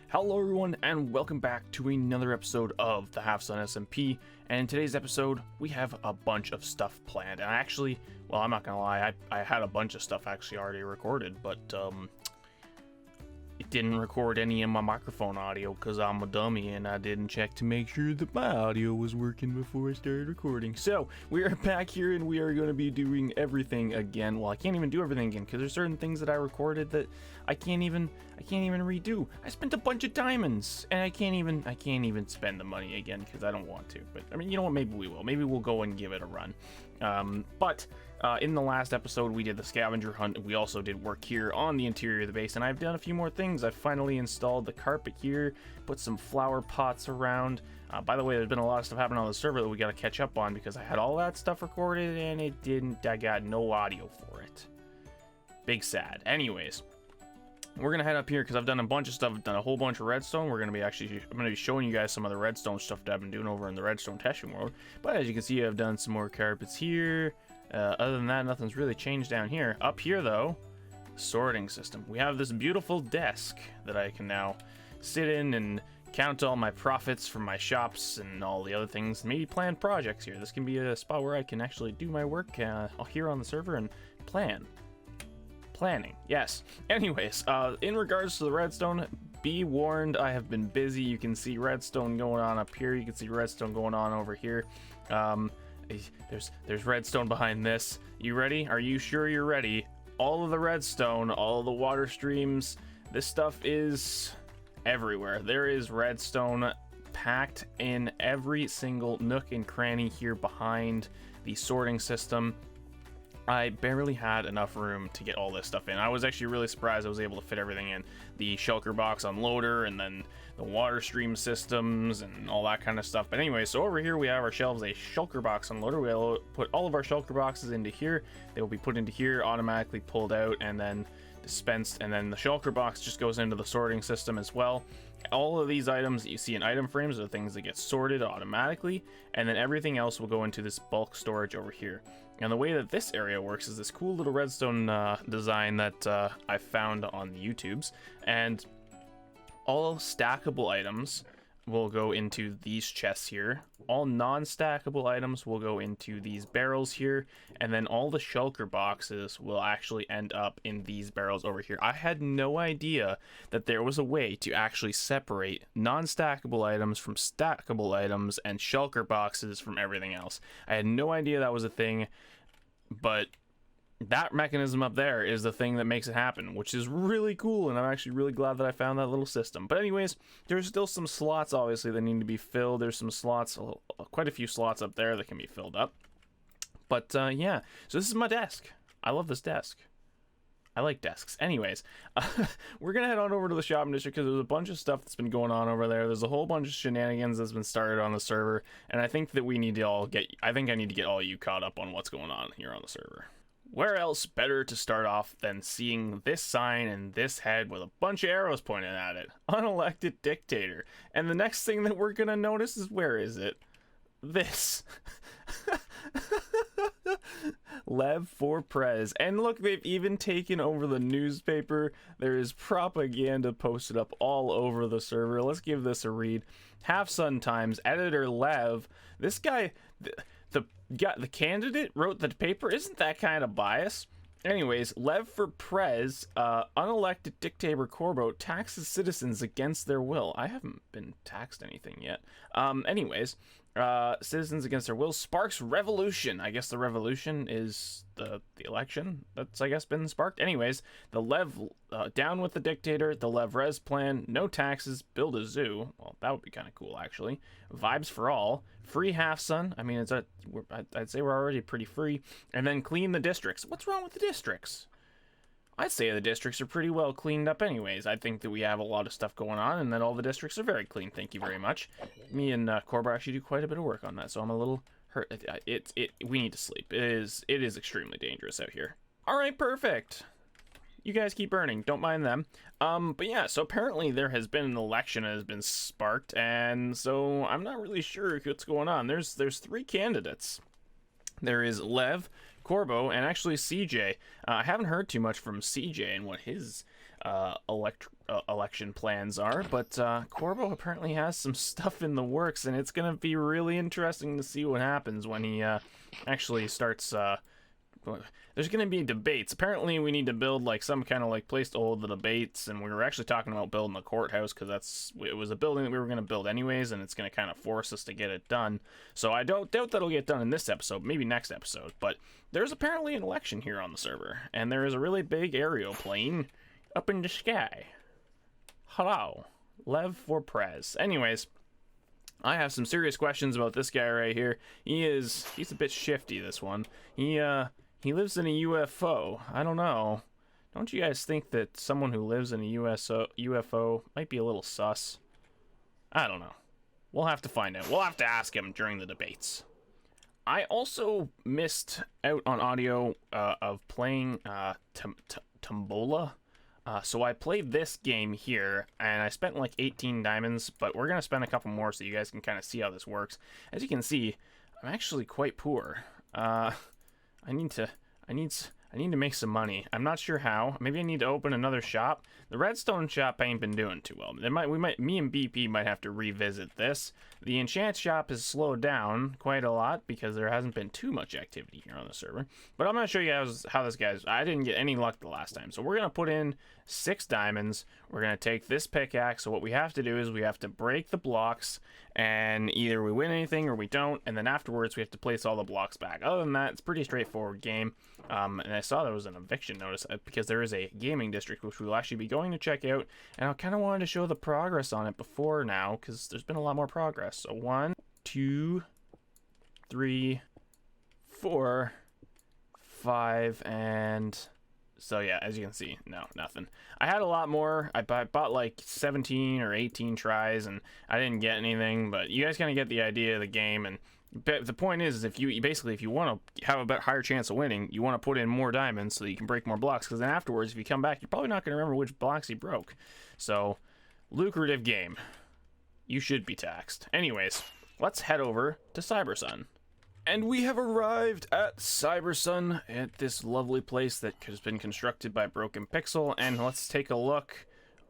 Hello everyone and welcome back to another episode of the Halfsun SMP, and in today's episode we have a bunch of stuff planned. And actually, well, I'm not gonna lie, I had a bunch of stuff actually already recorded, but it didn't record any of my microphone audio because I'm a dummy and I didn't check to make sure that my audio was working before I started recording. So we are back here and we are going to be doing everything again. Well, I can't even do everything again because there's certain things that I recorded that I can't even redo. I spent a bunch of diamonds and I can't even spend the money again because I don't want to. But I mean, you know what? Maybe we will. Maybe we'll go and give it a run. In the last episode, we did the scavenger hunt, and we also did work here on the interior of the base, and I've done a few more things. I've finally installed the carpet here, put some flower pots around. By the way, there's been a lot of stuff happening on the server that we got to catch up on because I had all that stuff recorded, and I got no audio for it. Big sad. Anyways, we're going to head up here because I've done a bunch of stuff. I've done a whole bunch of redstone. I'm going to be showing you guys some of the redstone stuff that I've been doing over in the redstone testing world. But as you can see, I've done some more carpets here. Other than that, nothing's really changed down here. Up here, though, sorting system. We have this beautiful desk that I can now sit in and count all my profits from my shops and all the other things. Maybe plan projects here. This can be a spot where I can actually do my work here on the server and planning. Yes. Anyways, in regards to the redstone, be warned, I have been busy. You can see redstone going on up here. You can see redstone going on over here. There's redstone behind this. You ready? Are you sure you're ready? All of the redstone, all of the water streams, this stuff is everywhere. There is redstone packed in every single nook and cranny here behind the sorting system. I barely had enough room to get all this stuff in. I was actually really surprised I was able to fit everything in. The Shulker Box Unloader and then the water stream systems and all that kind of stuff. But anyway, so over here we have our shelves, a Shulker Box Unloader. We'll put all of our Shulker boxes into here. They will be put into here, automatically pulled out and then dispensed. And then the Shulker Box just goes into the sorting system as well. All of these items that you see in item frames are the things that get sorted automatically, and then everything else will go into this bulk storage over here. And the way that this area works is this cool little redstone design that I found on the YouTubes, and all stackable items will go into these chests here. All non-stackable items will go into these barrels here, and then all the shulker boxes will actually end up in these barrels over here. I had no idea that there was a way to actually separate non-stackable items from stackable items and shulker boxes from everything else. I had no idea that was a thing, but that mechanism up there is the thing that makes it happen, which is really cool, and I'm actually really glad that I found that little system. But anyways, there's still some slots, obviously, that need to be filled. There's some slots, quite a few slots up there that can be filled up. But yeah, so this is my desk. I love this desk. I like desks. Anyways, we're going to head on over to the shopping district because there's a bunch of stuff that's been going on over there. There's a whole bunch of shenanigans that's been started on the server, and I think that we need to I need to get all you caught up on what's going on here on the server. Where else better to start off than seeing this sign and this head with a bunch of arrows pointing at it? Unelected dictator. And the next thing that we're gonna notice is, where is it? This. Lev for Prez. And look, they've even taken over the newspaper. There is propaganda posted up all over the server. Let's give this a read. Halfsun Times, editor Lev. This guy... The candidate wrote the paper. Isn't that kind of bias? Anyways, Lev for Prez, unelected dictator Corbo taxes citizens against their will. I haven't been taxed anything yet. Anyways, citizens against their will sparks revolution. I guess the revolution is the election that's, I guess, been sparked. Anyways, the Lev, down with the dictator, the Lev Res plan, no taxes, build a zoo. Well, that would be kind of cool, actually. Vibes for all, free Halfsun. I mean, I'd say we're already pretty free. And then clean the districts. What's wrong with the districts? I'd say the districts are pretty well cleaned up anyways. I think that we have a lot of stuff going on and that all the districts are very clean. Thank you very much. Me and Corbo actually do quite a bit of work on that, so I'm a little hurt. We need to sleep. It is extremely dangerous out here. All right, perfect. You guys keep burning. Don't mind them. But yeah, so apparently there has been an election that has been sparked, and so I'm not really sure what's going on. There's 3 candidates. There is Lev, Corbo, and actually CJ. I haven't heard too much from CJ and what his election plans are, but Corbo apparently has some stuff in the works, and it's gonna be really interesting to see what happens when he actually starts. There's gonna be debates. Apparently, we need to build like some kind of like place to hold the debates, and we were actually talking about building the courthouse because it was a building that we were gonna build anyways, and it's gonna kind of force us to get it done. So I don't doubt that'll get done in this episode, maybe next episode. But there's apparently an election here on the server, and there is a really big aerial plane up in the sky. Hello, Lev for Prez. Anyways, I have some serious questions about this guy right here. He's a bit shifty, this one. He lives in a UFO. I don't know. Don't you guys think that someone who lives in a UFO might be a little sus? I don't know. We'll have to find out. We'll have to ask him during the debates. I also missed out on audio of playing Tombola. So I played this game here, and I spent like 18 diamonds, but we're going to spend a couple more so you guys can kind of see how this works. As you can see, I'm actually quite poor. I need to make some money. I'm not sure how. Maybe I need to open another shop. The redstone shop ain't been doing too well. Me and BP might have to revisit this. The enchant shop has slowed down quite a lot because there hasn't been too much activity here on the server. But I'm gonna show you how this guy's. I didn't get any luck the last time, so we're gonna put in 6 diamonds. We're gonna take this pickaxe. So what we have to do is we have to break the blocks, and either we win anything or we don't. And then afterwards we have to place all the blocks back. Other than that, it's a pretty straightforward game. And I saw there was an eviction notice because there is a gaming district which we'll actually be going to check out, and I kind of wanted to show the progress on it before now because there's been a lot more progress. So 1, 2, 3, 4, 5, and so yeah, as you can see, no, nothing. I had a lot more. I bought like 17 or 18 tries and I didn't get anything, but you guys kind of get the idea of the game. And the point is if you want to have a bit higher chance of winning, you want to put in more diamonds so that you can break more blocks, because then afterwards if you come back, you're probably not going to remember which blocks you broke. So lucrative game. You should be taxed. Anyways, let's head over to Cybersun. And we have arrived at Cybersun, at this lovely place that has been constructed by Broken Pixel, and let's take a look.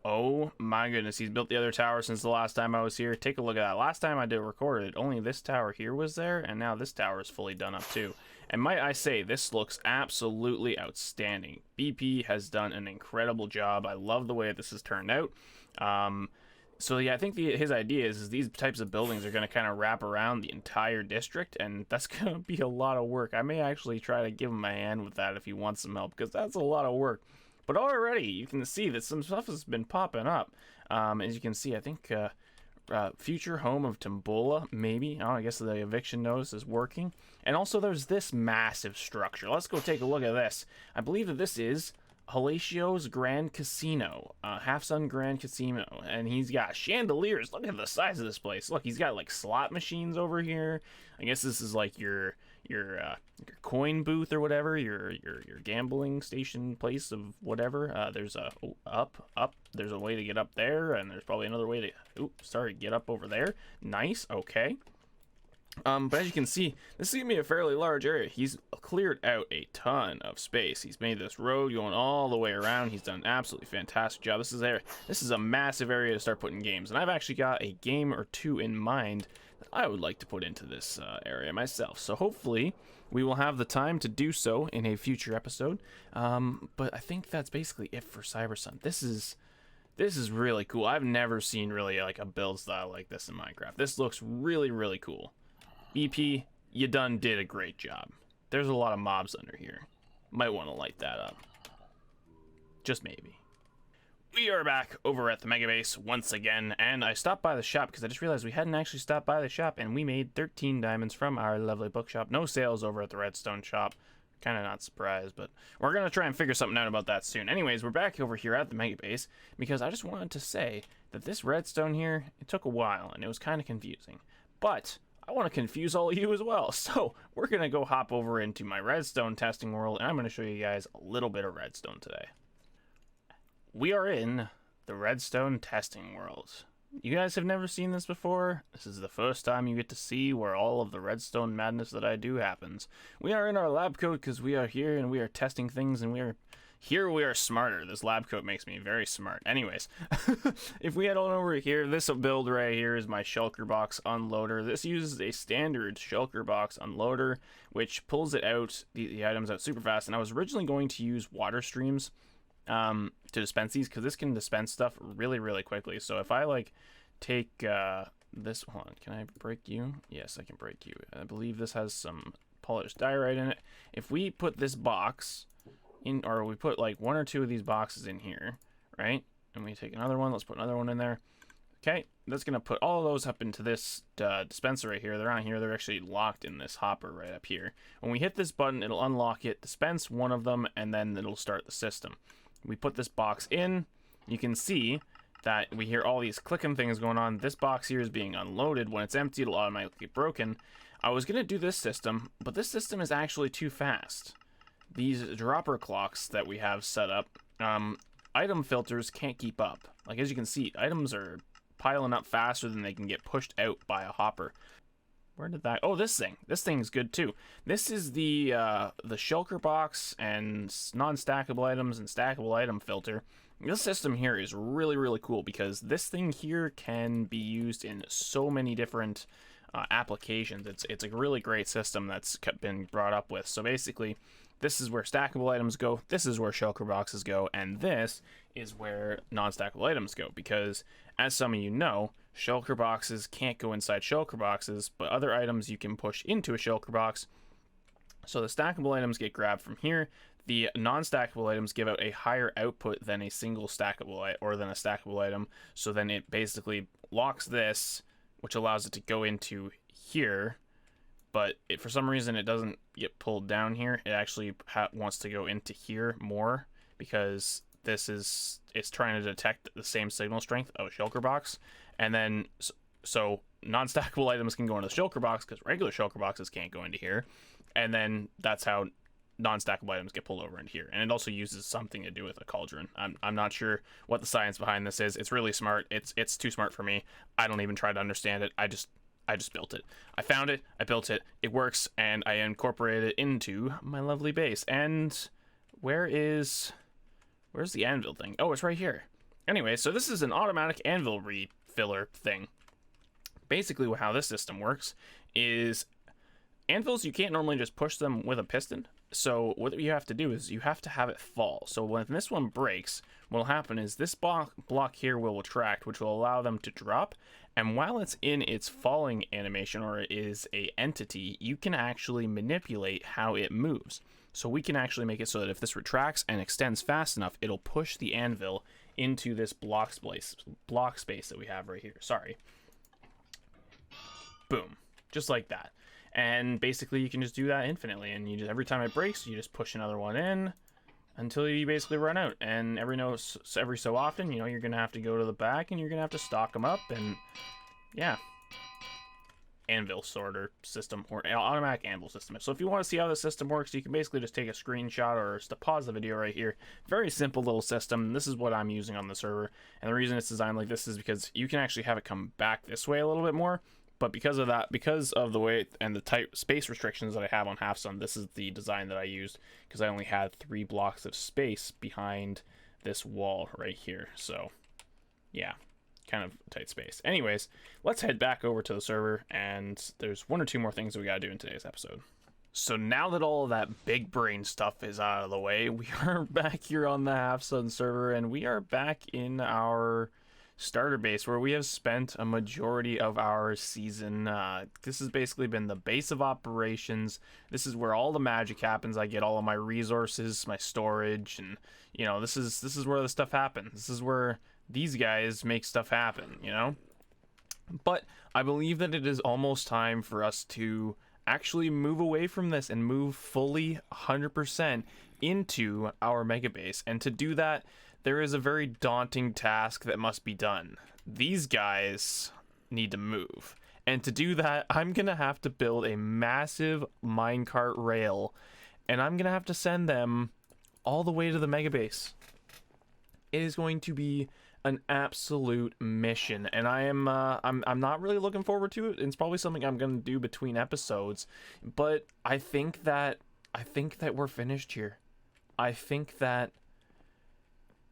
Oh my goodness, he's built the other tower since the last time I was here. Take a look at that. Last time I did record it, only this tower here was there, and now this tower is fully done up too. And might I say, this looks absolutely outstanding. BP has done an incredible job. I love the way this has turned out. So yeah, I think his idea is these types of buildings are going to kind of wrap around the entire district, and that's going to be a lot of work. I may actually try to give him a hand with that if he wants some help, because that's a lot of work. But already you can see that some stuff has been popping up. As you can see, I think future home of Tombola, maybe. Oh, I guess the eviction notice is working. And also there's this massive structure. Let's go take a look at this. I believe that this is Halacio's Grand Casino, Halfsun Grand Casino, and he's got chandeliers. Look at the size of this place. Look, he's got like slot machines over here. I guess this is like your coin booth or whatever, your gambling station place of whatever. There's a up. There's a way to get up there, and there's probably another way to get up over there. Nice. Okay. But as you can see, this is gonna be a fairly large area. He's cleared out a ton of space. He's made this road going all the way around. He's done an absolutely fantastic job. This is a massive area to start putting games, and I've actually got a game or two in mind that I would like to put into this area myself. So hopefully we will have the time to do so in a future episode. But I think that's basically it for Cybersun. This is really cool. I've never seen really like a build style like this in Minecraft. This looks really, really cool. EP, you done did a great job. There's a lot of mobs under here. Might want to light that up. Just maybe. We are back over at the Mega Base once again, and I stopped by the shop because I just realized we hadn't actually stopped by the shop, and we made 13 diamonds from our lovely bookshop. No sales over at the redstone shop. Kind of not surprised, but we're going to try and figure something out about that soon. Anyways, we're back over here at the Mega Base because I just wanted to say that this redstone here, it took a while, and it was kind of confusing. But I want to confuse all of you as well. So we're going to go hop over into my redstone testing world, and I'm going to show you guys a little bit of redstone today. We are in the redstone testing world. You guys have never seen this before. This is the first time you get to see where all of the redstone madness that I do happens. We are in our lab coat because we are here and we are testing things, and we are Here we are smarter. This lab coat makes me very smart. Anyways, if we head on over here, this build right here is my Shulker Box Unloader. This uses a standard Shulker Box Unloader, which pulls it out, the items out super fast. And I was originally going to use water streams to dispense these, because this can dispense stuff really, really quickly. So if I like take this, hold on, can I break you? Yes, I can break you. I believe this has some polished diorite in it. If we put this box in, or we put like one or two of these boxes in here, right? And we take another one, let's put another one in there. Okay, that's gonna put all of those up into this dispenser right here. They're on here, they're actually locked in this hopper right up here. When we hit this button, it'll unlock it, dispense one of them, and then it'll start the system. We put this box in, you can see that we hear all these clicking things going on. This box here is being unloaded. When it's empty, it'll automatically get broken. I was gonna do this system, but this system is actually too fast. These dropper clocks that we have set up, item filters can't keep up. Like, as you can see, items are piling up faster than they can get pushed out by a hopper. Where did that... Oh, this thing's good too. This is the Shulker Box and non-stackable items and stackable item filter. This system here is really, really cool, because this thing here can be used in so many different applications. It's a really great system that's been brought up with. So basically, this is where stackable items go, this is where Shulker boxes go, and this is where non-stackable items go, because as some of you know, Shulker boxes can't go inside Shulker boxes, but other items you can push into a Shulker box. So the stackable items get grabbed from here. The non-stackable items give out a higher output than a single stackable or than a stackable item. So then it basically locks this, which allows it to go into here. But for some reason it doesn't get pulled down here. It actually wants to go into here more, because it's trying to detect the same signal strength of a Shulker box. And then so non-stackable items can go into the Shulker box, because regular Shulker boxes can't go into here. And then that's how non-stackable items get pulled over into here. And it also uses something to do with a cauldron. I'm not sure what the science behind this is. It's really smart. It's too smart for me. I don't even try to understand it. I just built it. I found it, I built it, it works, and I incorporated it into my lovely base. And where's the anvil thing? Oh, it's right here. Anyway, so this is an automatic anvil refiller thing. Basically how this system works is anvils, you can't normally just push them with a piston. So what you have to do is you have to have it fall. So when this one breaks, what will happen is this block here will retract, which will allow them to drop. And while it's in its falling animation, or it is a entity, you can actually manipulate how it moves. So we can actually make it so that if this retracts and extends fast enough, it'll push the anvil into this block space that we have right here. Sorry. Boom. Just like that. And basically you can just do that infinitely, and you just, every time it breaks, you just push another one in until you basically run out. And every so often, you know, you're gonna have to go to the back and you're gonna have to stock them up. And yeah, anvil sorter system, or automatic anvil system. So if you want to see how the system works, you can basically just take a screenshot or just pause the video right here. Very simple little system. This is what I'm using on the server, and the reason it's designed like this is because you can actually have it come back this way a little bit more. But because of that, because of the way and the tight space restrictions that I have on Halfsun, this is the design that I used, because I only had 3 blocks of space behind this wall right here. So yeah, kind of tight space. Anyways, let's head back over to the server, and there's 1 or 2 more things that we gotta do in today's episode. So now that all of that big brain stuff is out of the way, we are back here on the Halfsun server, and we are back in our starter base, where we have spent a majority of our season. This has basically been the base of operations. This is where all the magic happens. I get all of my resources, my storage, and you know, this is where the stuff happens. This is where these guys make stuff happen, you know. But I believe that it is almost time for us to actually move away from this and move fully 100% into our mega base. And to do that, there is a very daunting task that must be done. These guys need to move. And to do that, I'm going to have to build a massive minecart rail. And I'm going to have to send them all the way to the mega base. It is going to be an absolute mission. And I'm not really looking forward to it. It's probably something I'm going to do between episodes. But I think that we're finished here. I think that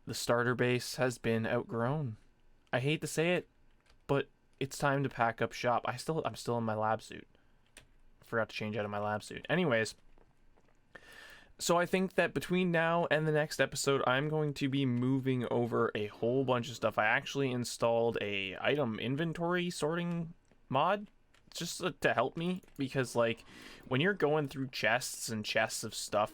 the starter base has been outgrown. I hate to say it, but it's time to pack up shop. I'm still in my lab suit. I forgot to change out of my lab suit. Anyways, so I think that between now and the next episode, I'm going to be moving over a whole bunch of stuff. I actually installed a item inventory sorting mod just to help me, because like when you're going through chests and chests of stuff,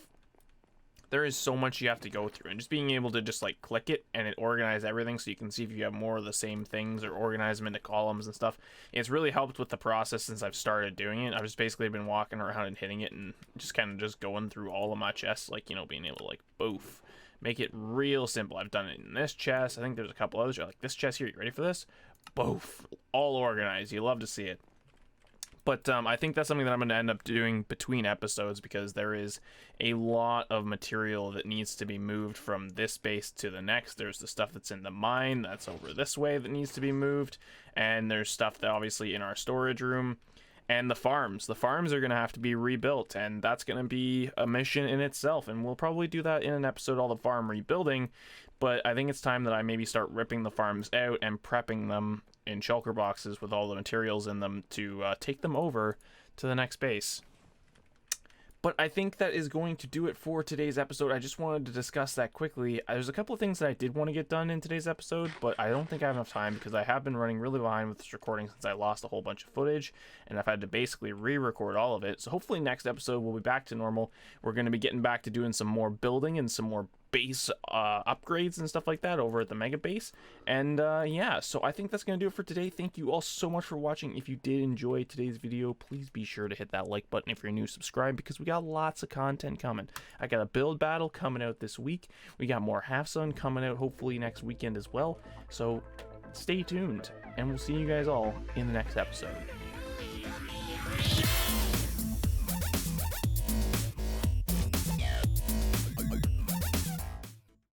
there is so much you have to go through, and just being able to just like click it and it organize everything so you can see if you have more of the same things or organize them into columns and stuff. It's really helped with the process since I've started doing it. I've just basically been walking around and hitting it and just kind of just going through all of my chests, like, you know, being able to like boof, make it real simple. I've done it in this chest. I think there's a couple others. Like this chest here, you ready for this? Boof, all organized. You love to see it. But I think that's something that I'm going to end up doing between episodes, because there is a lot of material that needs to be moved from this base to the next. There's the stuff that's in the mine that's over this way that needs to be moved. And there's stuff that obviously in our storage room. And the farms. The farms are going to have to be rebuilt, and that's going to be a mission in itself. And we'll probably do that in an episode, all the farm rebuilding. But I think it's time that I maybe start ripping the farms out and prepping them in shulker boxes with all the materials in them to take them over to the next base. But I think that is going to do it for today's episode. I just wanted to discuss that quickly. There's a couple of things that I did want to get done in today's episode, but I don't think I have enough time, because I have been running really behind with this recording since I lost a whole bunch of footage, and I've had to basically re-record all of it. So hopefully next episode we'll be back to normal. We're going to be getting back to doing some more building and some more base upgrades and stuff like that over at the mega base. And yeah, so I think that's gonna do it for today. Thank you all so much for watching. If you did enjoy today's video, please be sure to hit that like button. If you're new, subscribe, because we got lots of content coming. I got a build battle coming out this week. We got more Halfsun coming out hopefully next weekend as well, so stay tuned, and we'll see you guys all in the next episode.